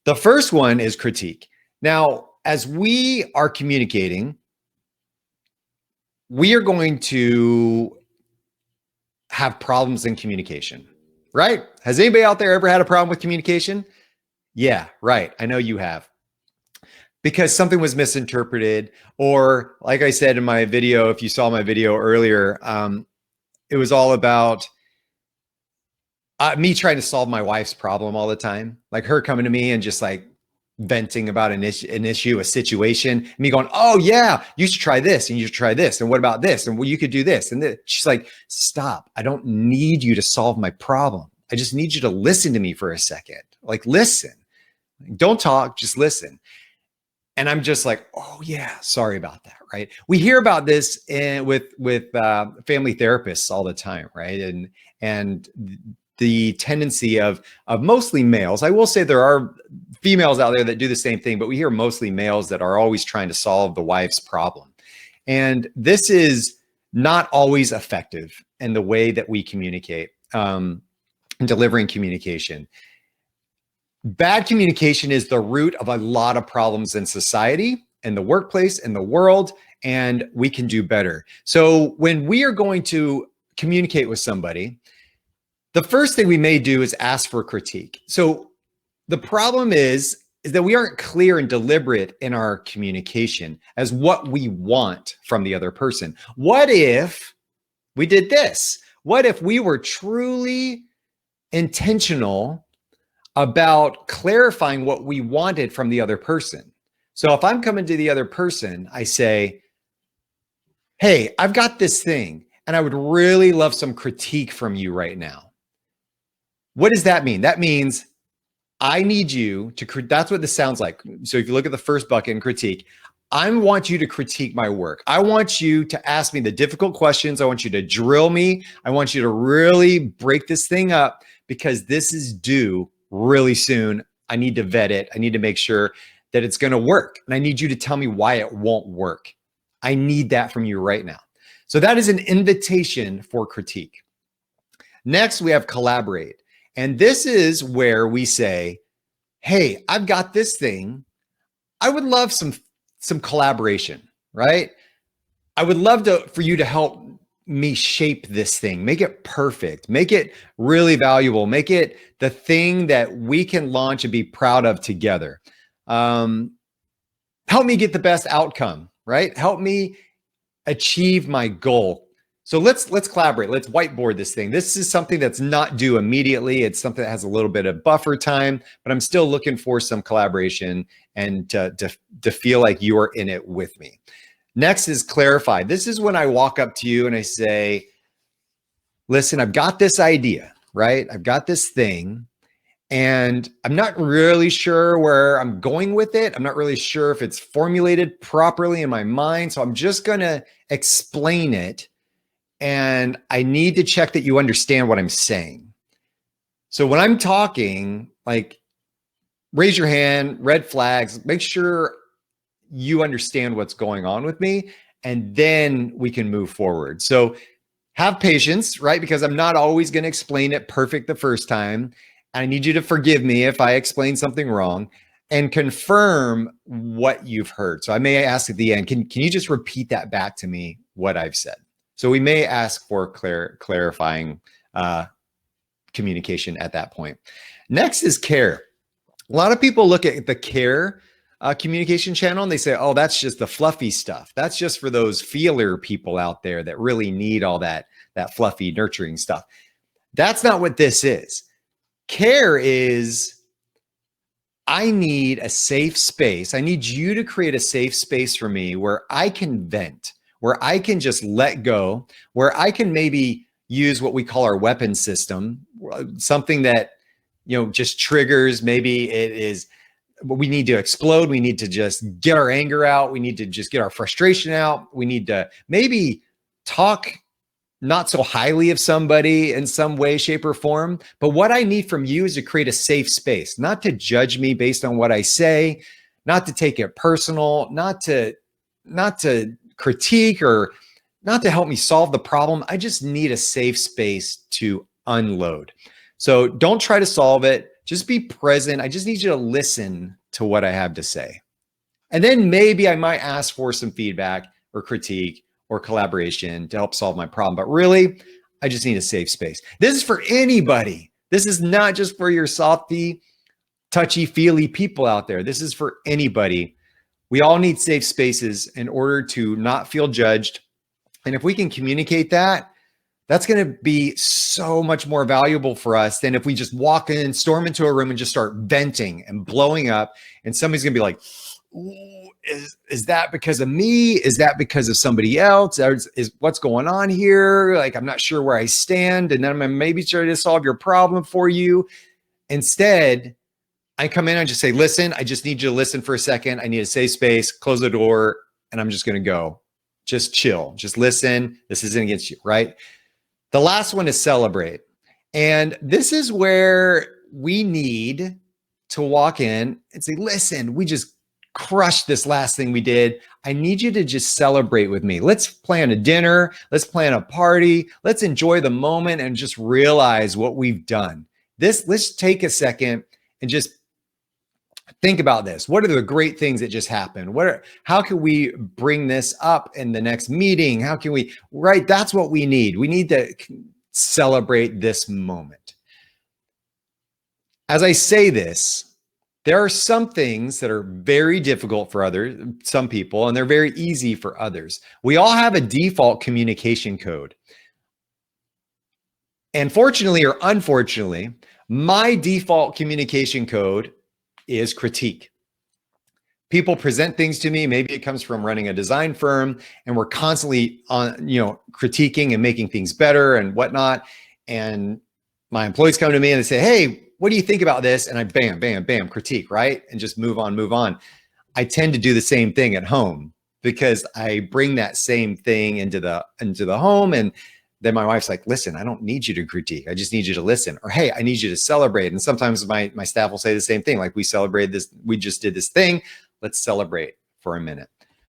The first one is critique. Now, as we are communicating, we are going to have problems in communication, right? Has anybody out there ever had a problem with communication? Yeah, right. I know you have. Because something was misinterpreted, or like I said in my video, if you saw my video earlier, it was all about me trying to solve my wife's problem all the time, like her coming to me and just like venting about an issue, a situation, me going, oh yeah, you should try this and you should try this. And what about this? And well, you could do this. And she's like, stop. I don't need you to solve my problem. I just need you to listen to me for a second. Like, listen, don't talk, just listen. And I'm just like, oh yeah, sorry about that, right? We hear about this with family therapists all the time, right? And the tendency of mostly males. I will say there are females out there that do the same thing, but we hear mostly males that are always trying to solve the wife's problem. And this is not always effective in the way that we communicate, in delivering communication. Bad communication is the root of a lot of problems in society, in the workplace, in the world, and we can do better. So when we are going to communicate with somebody, the first thing we may do is ask for critique. So the problem is that we aren't clear and deliberate in our communication as what we want from the other person. What if we did this? What if we were truly intentional about clarifying what we wanted from the other person? So if I'm coming to the other person, I say, hey, I've got this thing and I would really love some critique from you right now. What does that mean? That means I need you to, that's what this sounds like. So if you look at the first bucket in critique, I want you to critique my work. I want you to ask me the difficult questions. I want you to drill me. I want you to really break this thing up because this is due really soon. I need to vet it. I need to make sure that it's going to work. And I need you to tell me why it won't work. I need that from you right now. So that is an invitation for critique. Next, we have collaborate. And this is where we say, hey, I've got this thing. I would love some collaboration, right? I would love for you to help me shape this thing, make it perfect, make it really valuable, make it the thing that we can launch and be proud of together. Help me get the best outcome, right? Help me achieve my goal. So let's collaborate. Let's whiteboard this thing. This is something that's not due immediately. It's something that has a little bit of buffer time, but I'm still looking for some collaboration and to feel like you are in it with me. Next is clarify. This is when I walk up to you and I say, listen, I've got this idea, right? I've got this thing and I'm not really sure where I'm going with it. I'm not really sure if it's formulated properly in my mind. So I'm just going to explain it. And I need to check that you understand what I'm saying. So when I'm talking, like, raise your hand, red flags, make sure you understand what's going on with me, and then we can move forward. So have patience, right? Because I'm not always going to explain it perfect the first time. I need you to forgive me if I explain something wrong, and confirm what you've heard. So I may ask at the end, can you just repeat that back to me, what I've said? So we may ask for clarifying communication at that point. Next is care. A lot of people look at the care communication channel and they say, oh, that's just the fluffy stuff. That's just for those feeler people out there that really need all that fluffy nurturing stuff. That's not what this is. Care is, I need a safe space. I need you to create a safe space for me where I can vent, where I can just let go, where I can maybe use what we call our weapon system, something that, just triggers. Maybe it is, we need to explode. We need to just get our anger out. We need to just get our frustration out. We need to maybe talk not so highly of somebody in some way, shape, or form. But what I need from you is to create a safe space, not to judge me based on what I say, not to take it personal, not to critique or not to help me solve the problem. I just need a safe space to unload. So don't try to solve it. Just be present. I just need you to listen to what I have to say. And then maybe I might ask for some feedback or critique or collaboration to help solve my problem. But really, I just need a safe space. This is for anybody. This is not just for your softy, touchy-feely people out there. This is for anybody. We all need safe spaces in order to not feel judged. And if we can communicate that, that's going to be so much more valuable for us than if we just walk in, storm into a room and just start venting and blowing up. And somebody's going to be like, is that because of me? Is that because of somebody else? Is what's going on here? Like, I'm not sure where I stand. And then I'm maybe trying to solve your problem for you. Instead, I come in and just say, listen, I just need you to listen for a second. I need a safe space, close the door, and I'm just going to go. Just chill, just listen. This isn't against you, right? The last one is celebrate. And this is where we need to walk in and say, listen, we just crushed this last thing we did. I need you to just celebrate with me. Let's plan a dinner. Let's plan a party. Let's enjoy the moment and just realize what we've done. Let's take a second and just think about this. What are the great things that just happened? How can we bring this up in the next meeting? How can we, right? That's what we need. We need to celebrate this moment. As I say this, there are some things that are very difficult for some people, and they're very easy for others. We all have a default communication code. And fortunately or unfortunately, my default communication code is critique. People present things to me. Maybe it comes from running a design firm, and we're constantly critiquing and making things better and whatnot. And my employees come to me and they say, hey, what do you think about this? And I bam, bam, bam, critique, right? And just move on, move on. I tend to do the same thing at home because I bring that same thing into the home. And then my wife's like, listen, I don't need you to critique. I just need you to listen. Or, hey, I need you to celebrate. And sometimes my staff will say the same thing. Like, we celebrated this, we just did this thing. Let's celebrate for a minute.